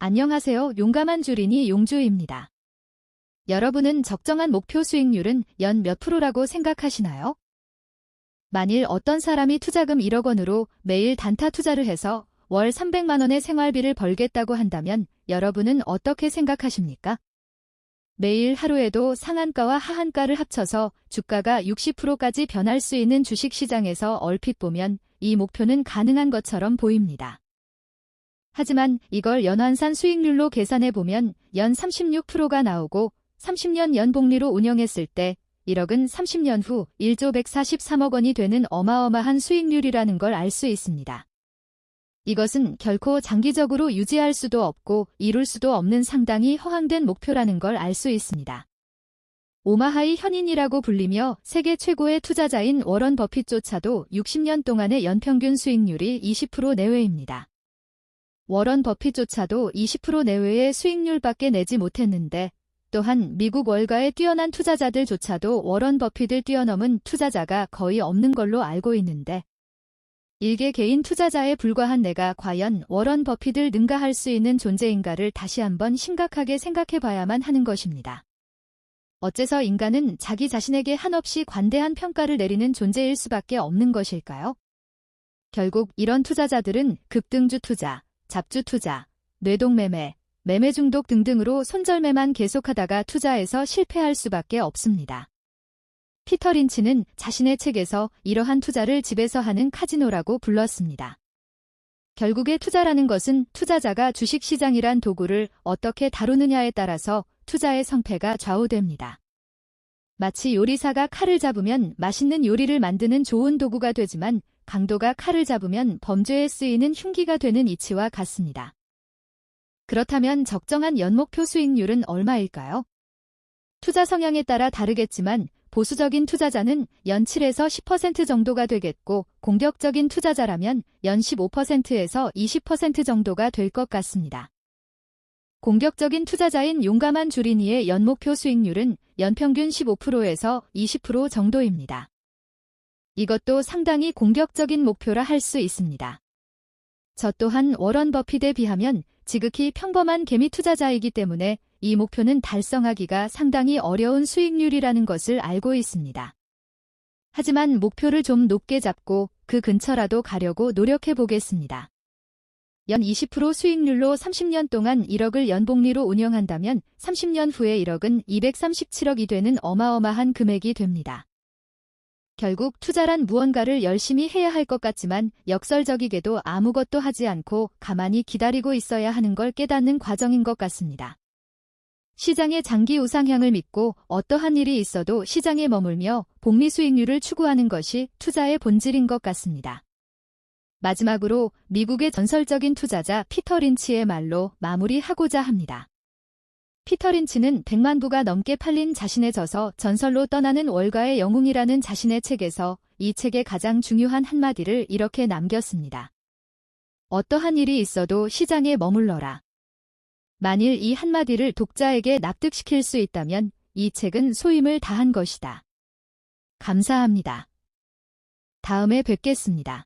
안녕하세요. 용감한 주린이 용주입니다. 여러분은 적정한 목표 수익률은 연 몇 프로라고 생각하시나요? 만일 어떤 사람이 투자금 1억 원으로 매일 단타 투자를 해서 월 300만 원의 생활비를 벌겠다고 한다면 여러분은 어떻게 생각하십니까? 매일 하루에도 상한가와 하한가를 합쳐서 주가가 60%까지 변할 수 있는 주식시장에서 얼핏 보면 이 목표는 가능한 것처럼 보입니다. 하지만 이걸 연환산 수익률로 계산해보면 연 36%가 나오고 30년 연복리로 운영했을 때 1억은 30년 후 1조 143억 원이 되는 어마어마한 수익률이라는 걸 알 수 있습니다. 이것은 결코 장기적으로 유지할 수도 없고 이룰 수도 없는 상당히 허황된 목표라는 걸 알 수 있습니다. 오마하의 현인이라고 불리며 세계 최고의 투자자인 워런 버핏조차도 60년 동안의 연평균 수익률이 20% 내외입니다. 워런 버핏조차도 20% 내외의 수익률밖에 내지 못했는데 또한 미국 월가의 뛰어난 투자자들조차도 워런 버핏을 뛰어넘은 투자자가 거의 없는 걸로 알고 있는데 일개 개인 투자자에 불과한 내가 과연 워런 버핏을 능가할 수 있는 존재인가를 다시 한번 심각하게 생각해 봐야만 하는 것입니다. 어째서 인간은 자기 자신에게 한없이 관대한 평가를 내리는 존재일 수밖에 없는 것일까요? 결국 이런 투자자들은 급등주 투자, 잡주 투자, 뇌동매매, 매매 중독 등등으로 손절매만 계속하다가 투자에서 실패할 수밖에 없습니다. 피터 린치는 자신의 책에서 이러한 투자를 집에서 하는 카지노라고 불렀습니다. 결국에 투자라는 것은 투자자가 주식시장이란 도구를 어떻게 다루느냐에 따라서 투자의 성패가 좌우됩니다. 마치 요리사가 칼을 잡으면 맛있는 요리를 만드는 좋은 도구가 되지만 강도가 칼을 잡으면 범죄에 쓰이는 흉기가 되는 이치와 같습니다. 그렇다면 적정한 연목표 수익률은 얼마일까요? 투자 성향에 따라 다르겠지만 보수적인 투자자는 연 7에서 10% 정도가 되겠고 공격적인 투자자라면 연 15%에서 20% 정도가 될 것 같습니다. 공격적인 투자자인 용감한 주린이의 연목표 수익률은 연평균 15%에서 20% 정도입니다. 이것도 상당히 공격적인 목표라 할 수 있습니다. 저 또한 워런 버핏에 비하면 지극히 평범한 개미 투자자이기 때문에 이 목표는 달성하기가 상당히 어려운 수익률이라는 것을 알고 있습니다. 하지만 목표를 좀 높게 잡고 그 근처라도 가려고 노력해 보겠습니다. 연 20% 수익률로 30년 동안 1억을 연복리로 운영한다면 30년 후에 1억은 237억이 되는 어마어마한 금액이 됩니다. 결국 투자란 무언가를 열심히 해야 할 것 같지만 역설적이게도 아무것도 하지 않고 가만히 기다리고 있어야 하는 걸 깨닫는 과정인 것 같습니다. 시장의 장기 우상향을 믿고 어떠한 일이 있어도 시장에 머물며 복리 수익률을 추구하는 것이 투자의 본질인 것 같습니다. 마지막으로 미국의 전설적인 투자자 피터 린치의 말로 마무리하고자 합니다. 피터 린치는 100만 부가 넘게 팔린 자신의 저서 전설로 떠나는 월가의 영웅이라는 자신의 책에서 이 책의 가장 중요한 한마디를 이렇게 남겼습니다. 어떠한 일이 있어도 시장에 머물러라. 만일 이 한마디를 독자에게 납득시킬 수 있다면 이 책은 소임을 다한 것이다. 감사합니다. 다음에 뵙겠습니다.